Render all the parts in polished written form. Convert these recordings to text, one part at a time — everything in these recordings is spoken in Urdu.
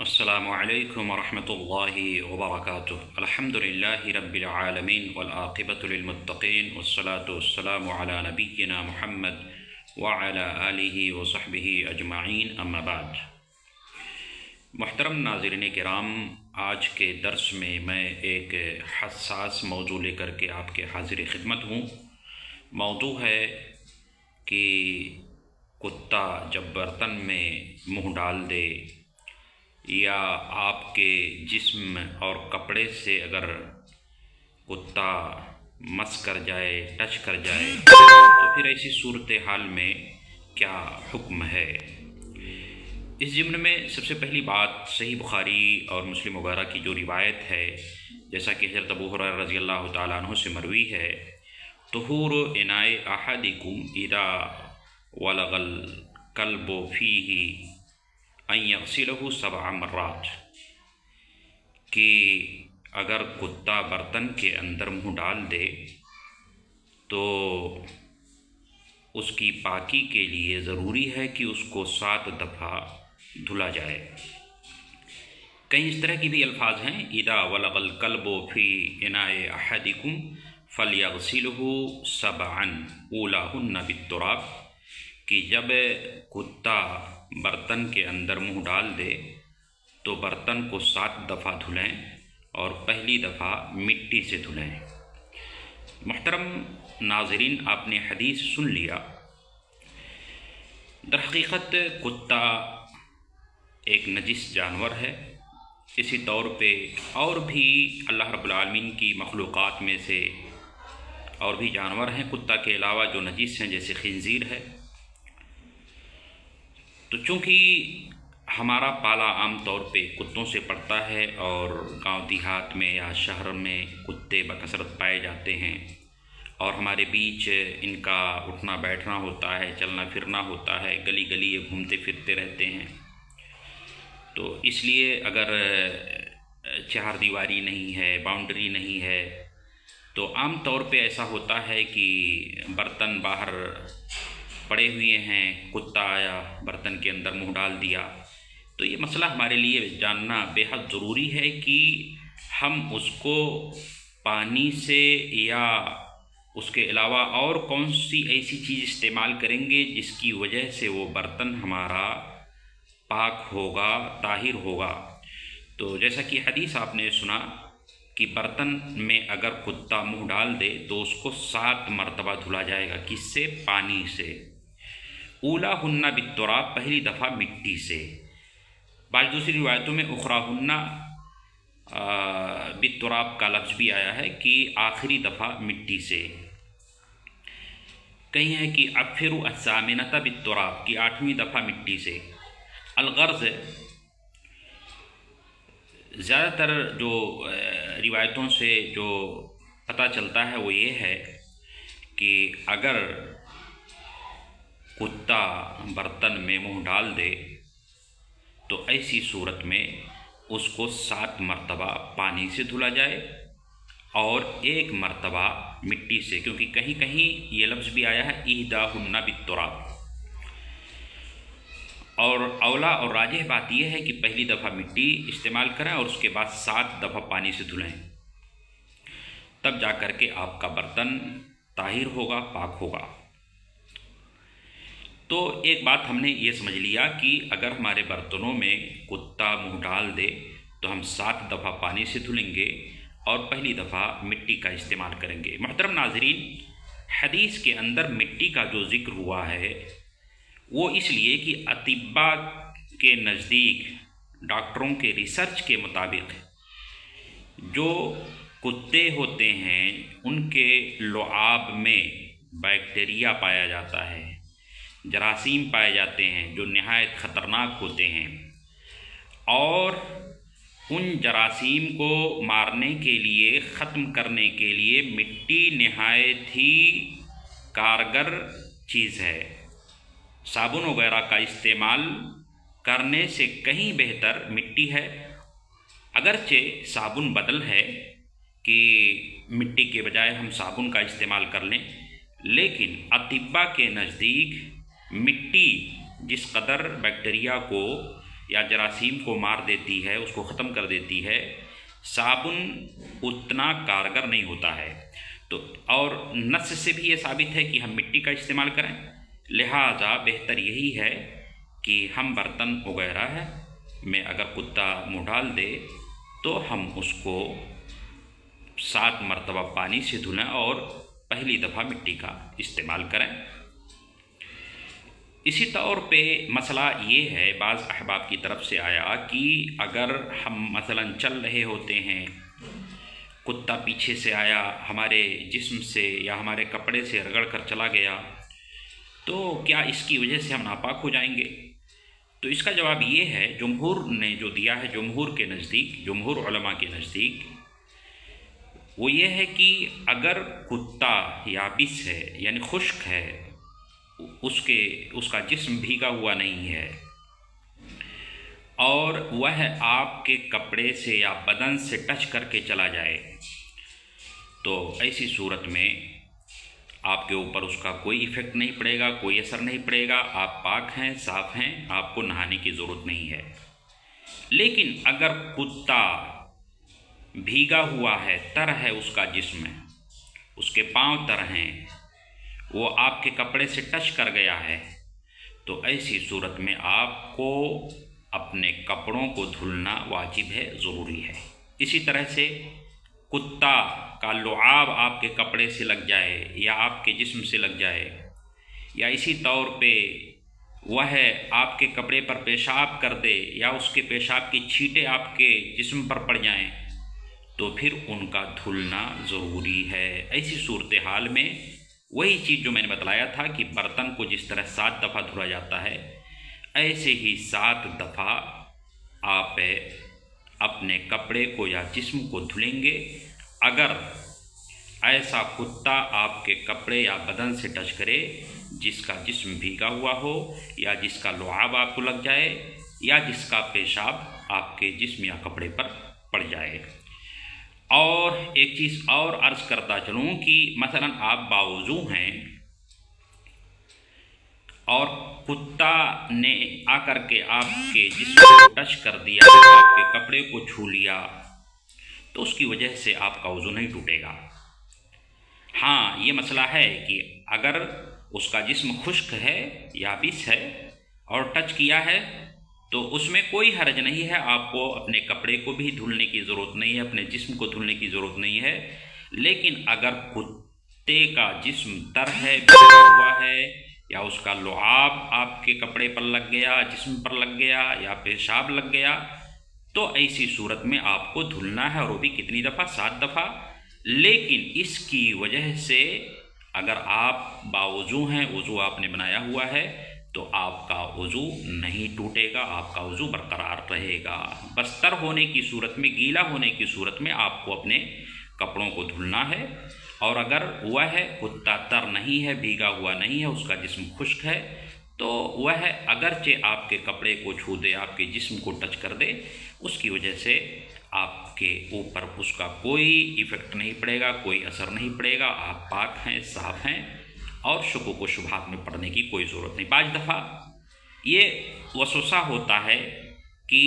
السلام علیکم ورحمۃ اللہ وبرکاتہ۔ الحمد للہ رب العالمین والعاقبۃ للمتقین والصلاة والسلام علی نبینا محمد وعلی آلہ وصحبہ اجمعین، اما بعد۔ محترم ناظرین کرام، آج کے درس میں ایک حساس موضوع لے کر کے آپ کے حاضر خدمت ہوں۔ موضوع ہے کہ کتا جب برتن میں منہ ڈال دے یا آپ کے جسم اور کپڑے سے اگر کتا مس کر جائے، ٹچ کر جائے، تو پھر ایسی صورتحال میں کیا حکم ہے۔ اس ضمن میں سب سے پہلی بات صحیح بخاری اور مسلم وغیرہ کی جو روایت ہے، جیسا کہ حضرت ابو ہریرہ رضی اللہ تعالیٰ عنہ سے مروی ہے، طہور اناء احدکم اذا ولغ الکلب فیہ ان یغسلہ 7 مرات، کہ اگر کتا برتن کے اندر منہ ڈال دے تو اس کی پاکی کے لیے ضروری ہے کہ اس کو 7 دفعہ دھلا جائے۔ کئی اس طرح کی بھی الفاظ ہیں، اذا ولغ الکلب فی اناء احدکم فلیغسلہ 7 اولاہن بالتراب، کہ جب کتا برتن کے اندر منہ ڈال دے تو برتن کو 7 دفعہ دھلیں اور پہلی دفعہ مٹی سے دھلیں۔ محترم ناظرین، آپ نے حدیث سن لیا۔ در حقیقت کتا ایک نجس جانور ہے۔ اسی طور پہ اور بھی اللہ رب العالمین کی مخلوقات میں سے اور بھی جانور ہیں کتا کے علاوہ جو نجس ہیں، جیسے خنزیر ہے۔ تو چونکہ ہمارا پالا عام طور پہ کتوں سے پڑتا ہے اور گاؤں دیہات میں یا شہر میں کتے بکثرت پائے جاتے ہیں، اور ہمارے بیچ ان کا اٹھنا بیٹھنا ہوتا ہے، چلنا پھرنا ہوتا ہے، گلی گلی یہ گھومتے پھرتے رہتے ہیں، تو اس لیے اگر چہار دیواری نہیں ہے، باؤنڈری نہیں ہے، تو عام طور پہ ایسا ہوتا ہے کہ برتن باہر پڑے ہوئے ہیں، کتا آیا برتن کے اندر منہ ڈال دیا۔ تو یہ مسئلہ ہمارے لیے جاننا بے حد ضروری ہے کہ ہم اس کو پانی سے یا اس کے علاوہ اور کون سی ایسی چیز استعمال کریں گے جس کی وجہ سے وہ برتن ہمارا پاک ہوگا، طاہر ہوگا۔ تو جیسا کہ حدیث آپ نے سنا کہ برتن میں اگر کتا منہ ڈال دے تو اس کو 7 مرتبہ دھلا جائے گا، کس سے؟ پانی سے۔ اولاہن بالتراب، پہلی دفعہ مٹی سے۔ بعض دوسری روایتوں میں اخراہن بالتراب کا لفظ بھی آیا ہے کہ آخری دفعہ مٹی سے۔ کہیں ہے کہ اکفروا الثامنۃ بالتراب، کی 8ویں دفعہ مٹی سے۔ الغرض زیادہ تر جو روایتوں سے جو پتہ چلتا ہے وہ یہ ہے کہ اگر کتا برتن میں منہ ڈال دے تو ایسی صورت میں اس کو 7 مرتبہ پانی سے دھلا جائے اور 1 مرتبہ مٹی سے، کیونکہ کہیں کہیں یہ لفظ بھی آیا ہے احداہن بالتراب۔ اور اولا اور راجح بات یہ ہے کہ پہلی دفعہ مٹی استعمال کریں اور اس کے بعد 7 دفعہ پانی سے دھلیں، تب جا کر کے آپ کا برتن طاہر ہوگا، پاک ہوگا۔ تو ایک بات ہم نے یہ سمجھ لیا کہ اگر ہمارے برتنوں میں کتا منہ ڈال دے تو ہم 7 دفعہ پانی سے دھلیں گے اور پہلی دفعہ مٹی کا استعمال کریں گے۔ محترم ناظرین، حدیث کے اندر مٹی کا جو ذکر ہوا ہے وہ اس لیے کہ اطباء کے نزدیک، ڈاکٹروں کے ریسرچ کے مطابق، جو کتے ہوتے ہیں ان کے لعاب میں بیکٹیریا پایا جاتا ہے، جراثیم پائے جاتے ہیں جو نہایت خطرناک ہوتے ہیں، اور ان جراثیم کو مارنے کے لیے، ختم کرنے کے لیے مٹی نہایت ہی کارگر چیز ہے۔ صابن وغیرہ کا استعمال کرنے سے کہیں بہتر مٹی ہے۔ اگرچہ صابن بدل ہے کہ مٹی کے بجائے ہم صابن کا استعمال کر لیں، لیکن اطباء کے نزدیک مٹی جس قدر بیکٹیریا کو یا جراثیم کو مار دیتی ہے، اس کو ختم کر دیتی ہے، صابن اتنا کارگر نہیں ہوتا ہے۔ تو اور نص سے بھی یہ ثابت ہے کہ ہم مٹی کا استعمال کریں، لہٰذا بہتر یہی ہے کہ ہم برتن وغیرہ میں اگر کتا منہ ڈال دے تو ہم اس کو 7 مرتبہ پانی سے دھلیں اور پہلی دفعہ مٹی کا استعمال کریں۔ اسی طور پہ مسئلہ یہ ہے، بعض احباب کی طرف سے آیا کہ اگر ہم مثلا چل رہے ہوتے ہیں، کتا پیچھے سے آیا، ہمارے جسم سے یا ہمارے کپڑے سے رگڑ کر چلا گیا، تو کیا اس کی وجہ سے ہم ناپاک ہو جائیں گے؟ تو اس کا جواب یہ ہے، جمہور نے جو دیا ہے، جمہور کے نزدیک، جمہور علماء کے نزدیک وہ یہ ہے کہ اگر کتا یابس ہے یعنی خشک ہے، اس کا جسم بھیگا ہوا نہیں ہے اور وہ آپ کے کپڑے سے یا بدن سے ٹچ کر کے چلا جائے، تو ایسی صورت میں آپ کے اوپر اس کا کوئی ایفیکٹ نہیں پڑے گا، کوئی اثر نہیں پڑے گا، آپ پاک ہیں، صاف ہیں، آپ کو نہانے کی ضرورت نہیں ہے۔ لیکن اگر کتا بھیگا ہوا ہے، تر ہے اس کا جسم، اس کے پاؤں تر ہیں، وہ آپ کے کپڑے سے ٹچ کر گیا ہے، تو ایسی صورت میں آپ کو اپنے کپڑوں کو دھلنا واجب ہے، ضروری ہے۔ اسی طرح سے کتا کا لعاب آپ کے کپڑے سے لگ جائے یا آپ کے جسم سے لگ جائے، یا اسی طور پہ وہ آپ کے کپڑے پر پیشاب کر دے یا اس کے پیشاب کی چھینٹیں آپ کے جسم پر پڑ جائیں، تو پھر ان کا دھلنا ضروری ہے۔ ایسی صورتحال میں وہی چیز جو میں نے بتلایا تھا کہ برتن کو جس طرح 7 دفعہ دھلا جاتا ہے، ایسے ہی 7 دفعہ آپ اپنے کپڑے کو یا جسم کو دھلیں گے۔ اگر ایسا کتا آپ کے کپڑے یا بدن سے ٹچ کرے جس کا جسم بھیگا ہوا ہو، یا جس کا لعاب آپ کو لگ جائے، یا جس کا پیشاب آپ کے جسم یا کپڑے پر پڑ جائے۔ اور ایک چیز اور عرض کرتا چلوں کہ مثلا آپ باوضو ہیں اور کتا نے آ کر کے آپ کے جسم کو ٹچ کر دیا، آپ کے کپڑے کو چھو لیا، تو اس کی وجہ سے آپ کا وضو نہیں ٹوٹے گا۔ ہاں، یہ مسئلہ ہے کہ اگر اس کا جسم خشک ہے، یابس ہے اور ٹچ کیا ہے تو اس میں کوئی حرج نہیں ہے، آپ کو اپنے کپڑے کو بھی دھلنے کی ضرورت نہیں ہے، اپنے جسم کو دھلنے کی ضرورت نہیں ہے۔ لیکن اگر کتے کا جسم تر ہے، بھیگا ہوا ہے، یا اس کا لعاب آپ کے کپڑے پر لگ گیا، جسم پر لگ گیا، یا پیشاب لگ گیا، تو ایسی صورت میں آپ کو دھلنا ہے، اور وہ بھی کتنی دفعہ؟ 7 دفعہ۔ لیکن اس کی وجہ سے اگر آپ باوضو ہیں، وضو آپ نے بنایا ہوا ہے، تو آپ کا وضو نہیں ٹوٹے گا، آپ کا وضو برقرار رہے گا۔ بس تر ہونے کی صورت میں، گیلا ہونے کی صورت میں آپ کو اپنے کپڑوں کو دھلنا ہے، اور اگر وہ کتا تر نہیں ہے، بھیگا ہوا نہیں ہے، اس کا جسم خشک ہے، تو وہ اگرچہ آپ کے کپڑے کو چھو دے، آپ کے جسم کو ٹچ کر دے، اس کی وجہ سے آپ کے اوپر اس کا کوئی ایفیکٹ نہیں پڑے گا، کوئی اثر نہیں پڑے گا، آپ پاک ہیں، صاف ہیں، اور شکوک و شبہات میں پڑنے کی کوئی ضرورت نہیں۔ بعض دفعہ یہ وسوسہ ہوتا ہے کہ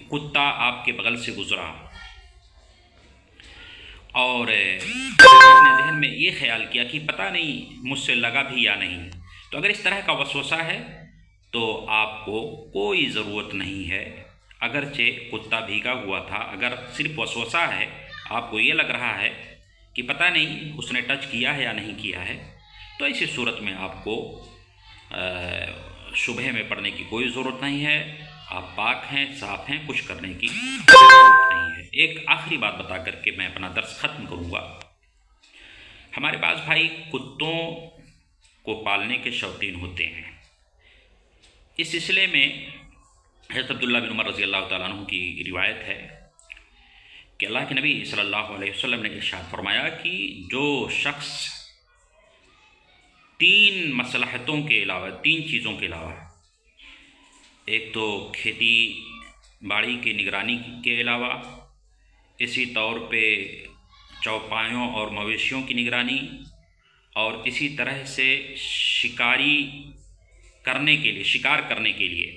کتا آپ کے بغل سے گزرا اور اپنے ذہن میں یہ خیال کیا کہ پتہ نہیں مجھ سے لگا بھی یا نہیں، تو اگر اس طرح کا وسوسہ ہے تو آپ کو کوئی ضرورت نہیں ہے، اگرچہ کتا بھیگا ہوا تھا، اگر صرف وسوسہ ہے، آپ کو یہ لگ رہا ہے کہ پتہ نہیں اس نے ٹچ کیا ہے یا نہیں کیا ہے، تو ایسی صورت میں آپ کو شبہ میں پڑنے کی کوئی ضرورت نہیں ہے، آپ پاک ہیں، صاف ہیں، کچھ کرنے کی ضرورت نہیں ہے۔ ایک آخری بات بتا کر کے میں اپنا درس ختم کروں گا۔ ہمارے پاس بھائی کتوں کو پالنے کے شوقین ہوتے ہیں۔ اس سلسلے میں حضرت عبداللہ بن عمر رضی اللہ تعالیٰ عنہ کی روایت ہے کہ اللہ کے نبی صلی اللہ علیہ وسلم نے ارشاد فرمایا کہ جو شخص 3 مصلحتوں کے علاوہ، 3 چیزوں کے علاوہ، ایک تو کھیتی باڑی کی نگرانی کے علاوہ، اسی طور پہ چوپایوں اور مویشیوں کی نگرانی، اور اسی طرح سے شکار کرنے کے لیے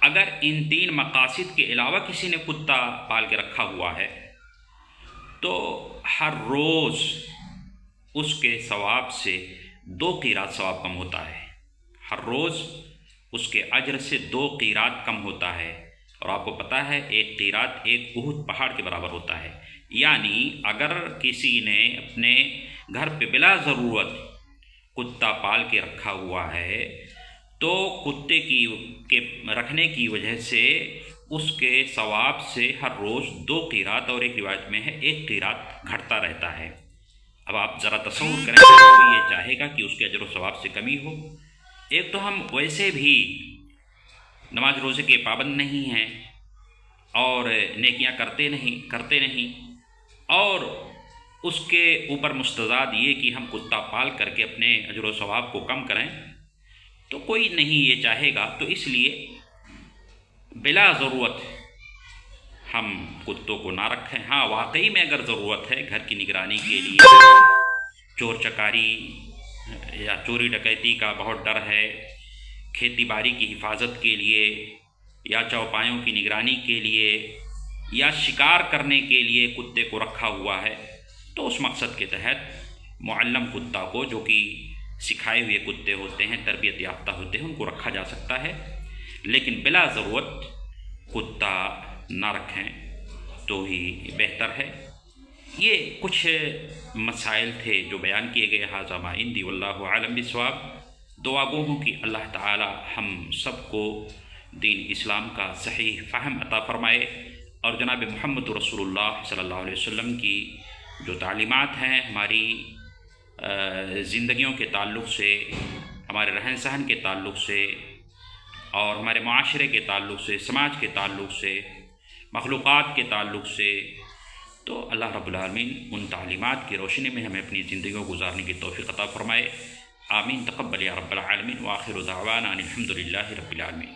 اگر ان 3 مقاصد کے علاوہ کسی نے کتا پال کے رکھا ہوا ہے تو ہر روز اس کے ثواب سے 2 قیرات ثواب کم ہوتا ہے، ہر روز اس کے اجر سے 2 قیرات کم ہوتا ہے۔ اور آپ کو پتہ ہے 1 قیرات ایک احد پہاڑ کے برابر ہوتا ہے، یعنی اگر کسی نے اپنے گھر پہ بلا ضرورت کتا پال کے رکھا ہوا ہے تو کتے کے رکھنے کی وجہ سے اس کے ثواب سے ہر روز 2 قیرات، اور ایک روایت میں ہے 1 قیرات گھٹتا رہتا ہے۔ اب آپ ذرا تصور کریں کہ کوئی یہ چاہے گا کہ اس کے اجر و ثواب سے کمی ہو۔ ایک تو ہم ویسے بھی نماز روزے کے پابند نہیں ہیں اور نیکیاں کرتے نہیں، اور اس کے اوپر مستزاد یہ کہ ہم کتا پال کر کے اپنے اجر و ثواب کو کم کریں، تو کوئی نہیں یہ چاہے گا۔ تو اس لیے بلا ضرورت ہم کتوں کو نہ رکھیں۔ ہاں واقعی میں اگر ضرورت ہے گھر کی نگرانی کے لیے، چور چکاری یا چوری ڈکیتی کا بہت ڈر ہے، کھیتی باڑی کی حفاظت کے لیے یا چوپایوں کی نگرانی کے لیے یا شکار کرنے کے لیے کتے کو رکھا ہوا ہے، تو اس مقصد کے تحت معلم کتا کو، جو کہ سکھائے ہوئے کتے ہوتے ہیں، تربیت یافتہ ہوتے ہیں، ان کو رکھا جا سکتا ہے۔ لیکن بلا ضرورت کتا نہ رکھیں تو ہی بہتر ہے۔ یہ کچھ مسائل تھے جو بیان کیے گئے، ھذا ما عندی واللہ اعلم بالصواب۔ دعا گو ہوں کہ اللہ تعالی ہم سب کو دین اسلام کا صحیح فہم عطا فرمائے، اور جناب محمد رسول اللہ صلی اللہ علیہ وسلم کی جو تعلیمات ہیں ہماری زندگیوں کے تعلق سے، ہمارے رہن سہن کے تعلق سے، اور ہمارے معاشرے کے تعلق سے، سماج کے تعلق سے، مخلوقات کے تعلق سے، تو اللہ رب العالمین ان تعلیمات کی روشنی میں ہمیں اپنی زندگیوں کو گزارنے کی توفیق عطا فرمائے۔ آمین، تقبل یا رب العالمین، وآخر دعوانا ان الحمد للہ رب العالمین۔